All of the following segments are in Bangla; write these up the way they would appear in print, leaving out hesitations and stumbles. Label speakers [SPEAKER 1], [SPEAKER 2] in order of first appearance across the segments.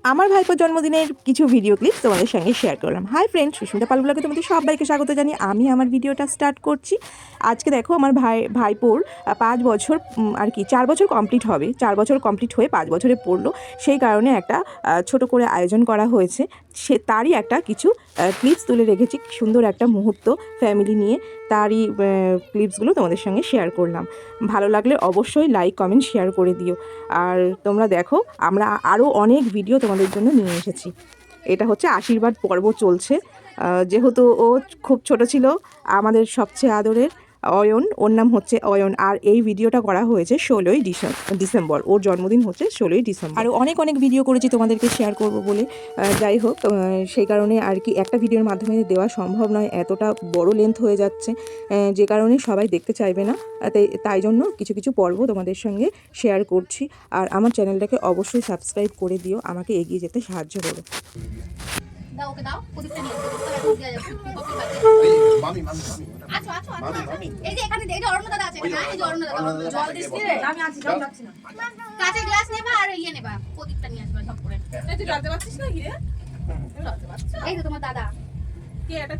[SPEAKER 1] আমার ভাইপোর জন্মদিনের কিছু ভিডিও ক্লিপ তোমাদের সঙ্গে শেয়ার করলাম। হাই ফ্রেন্ড, সুস্মিতা পাল ব্লগে তোমাদের সবাইকে স্বাগত জানিয়ে আমি আমার ভিডিওটা স্টার্ট করছি। আজকে দেখো আমার ভাইপোর 5 বছর আর কি 4 বছর কমপ্লিট হবে, 4 বছর কমপ্লিট হয়ে 5 বছরে পড়লো। সেই কারণে একটা ছোট করে আয়োজন করা হয়েছে, তারই একটা কিছু ক্লিপস তুলে রেখেছি, সুন্দর একটা মুহূর্ত ফ্যামিলি নিয়ে, তারই ক্লিপসগুলো তোমাদের সঙ্গে শেয়ার করলাম। ভালো লাগলে অবশ্যই লাইক কমেন্ট শেয়ার করে দিও। আর তোমরা দেখো আমরা আরও অনেক ভিডিও তোমাদের জন্য নিয়ে এসেছি। এটা হচ্ছে আশীর্বাদ পর্ব চলছে, যেহেতু ও খুব ছোট ছিল, আমাদের সবচেয়ে আদরের অয়ন, ওর নাম হচ্ছে অয়ন। আর এই ভিডিওটা করা হয়েছে 16ই ডিসেম্বর, ওর জন্মদিন হচ্ছে 16ই ডিসেম্বর। আর অনেক ভিডিও করেছি তোমাদেরকে শেয়ার করব বলে, যাই হোক সেই কারণে আর কি একটা ভিডিওর মাধ্যমে দেওয়া সম্ভব নয়, এতটা বড় লেন্থ হয়ে যাচ্ছে, যে কারণে সবাই দেখতে চাইবে না, তাই জন্য কিছু কিছু পর্ব তোমাদের সঙ্গে শেয়ার করছি। আর আমার চ্যানেলটাকে অবশ্যই সাবস্ক্রাইব করে দিও, আমাকে এগিয়ে যেতে সাহায্য করো।
[SPEAKER 2] দাও ওকে দাও, প্রদীপটা নিয়ে আসো, দেয়া যাবে কপি পাতে। মামি আচ্ছা এই যে এখানে এই যে অরুণ দাদা আছে, এখানে এই যে অরুণ দাদা জল দিস নি রে, আমি আছি জল যাচ্ছি না। কাঁচের গ্লাস নেবা আর ইয়ে নেবা, প্রদীপটা নিয়ে আসবা সব করে। এই তুই রাতে পাচ্ছিস না কি রে? রাতে পাচ্ছিস? এই তো তোমার দাদা কে এটা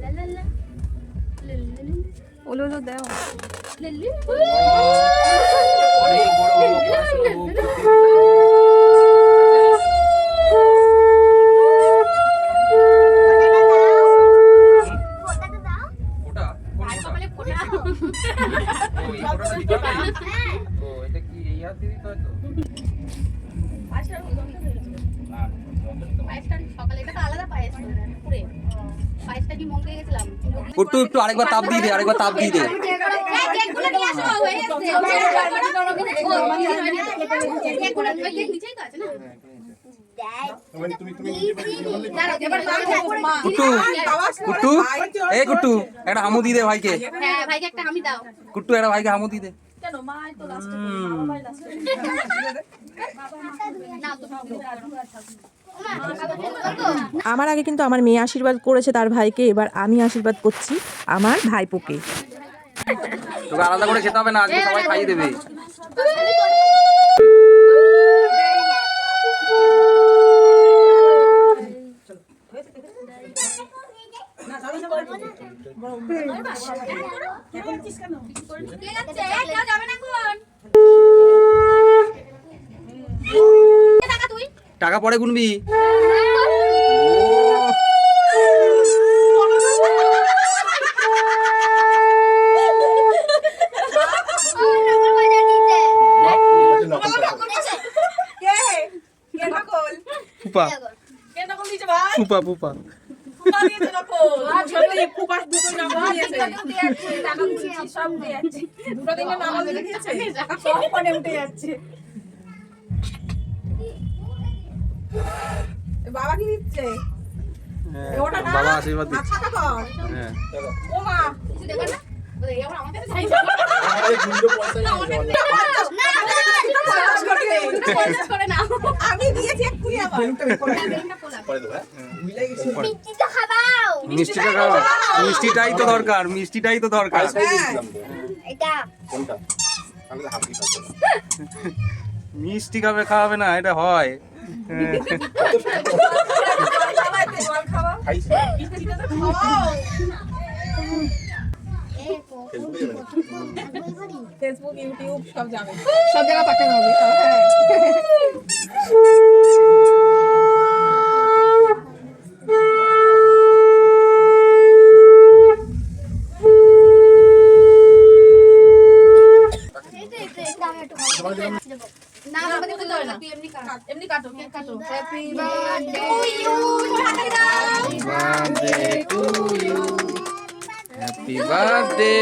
[SPEAKER 2] লা লা লা ওলো ওলো দাও লিলি অনেক বড়
[SPEAKER 3] কুট্টু একটু আরেকবার তাপ দিয়ে দে, আরেকবার তাপ দিয়ে দে। কুট্টু কুট্টু এই কুট্টু একটা হামু দিয়ে দে ভাইকে।
[SPEAKER 2] ভাইকে একটা হামি দাও।
[SPEAKER 3] কুট্টু একটা ভাইকে হামু দিয়ে দে।
[SPEAKER 1] আমার আগে কিন্তু আমার মেয়ে আশীর্বাদ করেছে তার ভাইকে, এবার আমি আশীর্বাদ করছি আমার ভাইপোকে।
[SPEAKER 3] তোকে আলাদা করে খেতে হবে না, আজকে সবাই খাইয়ে দেবে। টাকা পরে গুনবি। পুপা পুপা
[SPEAKER 4] বাবা কি দিচ্ছে?
[SPEAKER 3] বাবা আশীর্বাদ দিচ্ছে। মিষ্টিটাই তো দরকার, মিষ্টিটাই তো দরকার। মিষ্টি খাবে খাওয়াবে না, এটা হয়।
[SPEAKER 4] ফেসবুক ইউটিউব সব যাবে, সব জায়গা পাঠানো হবে। এমনি কাটো কেক কাটো। Happy birthday to you,
[SPEAKER 3] happy birthday.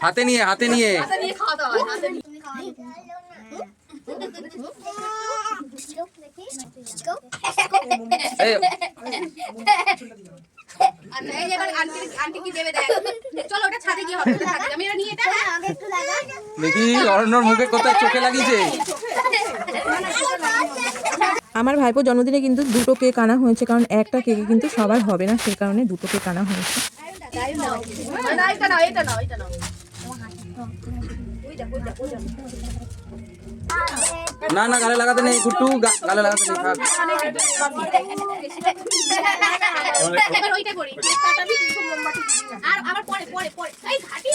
[SPEAKER 3] হাতে নিয়ে হাতে নিয়ে
[SPEAKER 2] খাওয়া দাওয়া হাতে নিয়ে
[SPEAKER 3] দেখি অরণ্যর মুখে কোথায় চোখে লাগিয়েছে।
[SPEAKER 1] আমার ভাইপোর জন্মদিনে কিন্তু দুটো কেক আনা হয়েছে, কারণ একটা কেকে কিন্তু সবার হবে না, সেই কারণে দুটো কেক আনা হয়েছে।
[SPEAKER 4] না এটা নাও এটা নাও এটা নাও
[SPEAKER 3] না না গালে লাগাতে নেই কুট্টু, গালে লাগাতে নেই, থাক।
[SPEAKER 2] এবার ওইটা করি আর আবার পরে পরে পরে এই ঘাটি